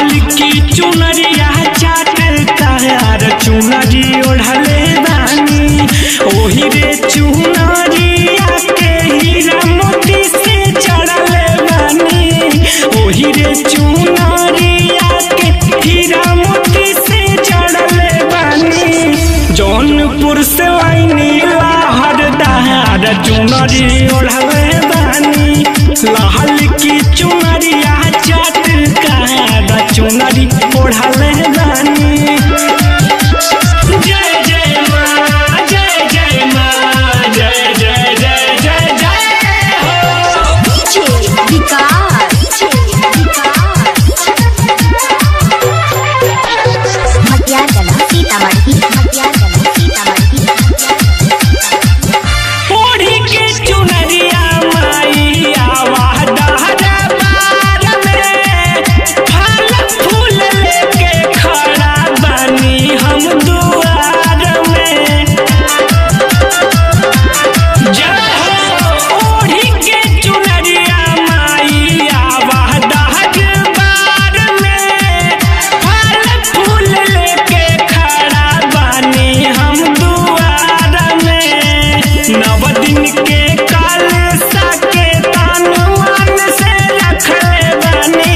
लहल की चुनरिया चाटकार चुनरी ओढ़ले बानी। ओही रे चुनरिया के हीरा मोती से चढ़ले बानी। ओही रे चुनरिया के हीरा मोती से चढ़ले बानी। जौनपुर से लाइनी लहरदार चुनरी ओढ़ले बानी। लहल की चुनरिया चाटकार चुनरी ओढ़ले बानी। जय जय माँ, जय जय माँ, जय जय जय जय जय हो। ओढ़ी के चुनरिया माई आवा दरबार में। फल फूल लेके खड़ा बानी हम दुआर में। जय हो। ओढ़ी के चुनरिया माई आवा दरबार में। फल फूल लेके खड़ा बानी हम दुआर में। नव दिन के कलशा के तन मन से रखले बानी।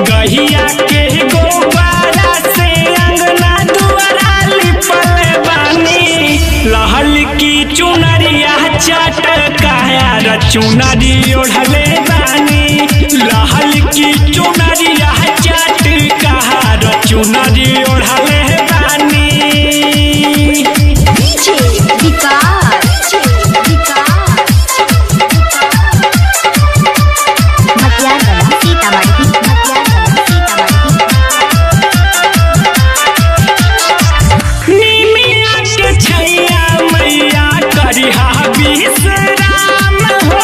गहिया के गोबारा से अंगना दुआरा लिपले बानी। लहल की चुनरिया चाटकार चुनरी ओढ़ले बानी। लहल की चुनरिया चाटकार चुनरी ओढ़ले बानी। निमिया के छैया मैया करिहा विश्राम हो।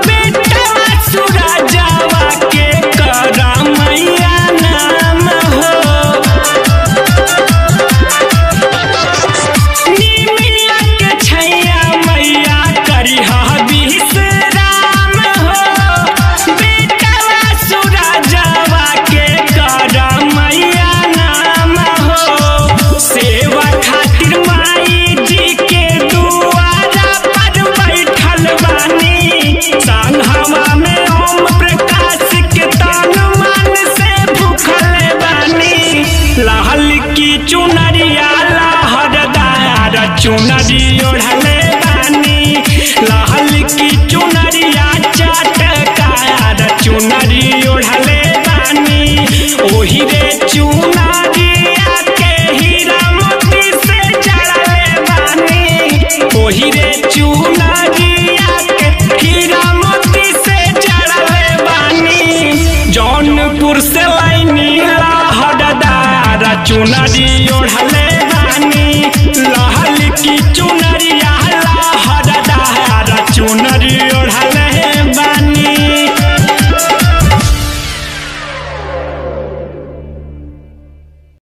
बेटा सूरजवा के करा मैया नाम हो। निमिया के छैया मैया करिहा विश्राम हो। बेटा सूरजवा के करा मैया नाम हो। सेवा खातिर माई जी के दुआरा पर बैठल बानी। संघवा में ओम प्रकाश के तन मन से भूखल बानी। लहल की चुनरिया लहरदार चुनरी ओढ़ले बानी। लहल की चुनरिया चाटकार चुनरी ओढ़ले बानी। ओही रे चुनरिया के हीरा मोती से चढ़ले बानी। ओही रे चुनरिया के हीरा मोती से चढ़ले बानी। जौनपुर से लाइनी लहरदार चुनरी ओढ़ले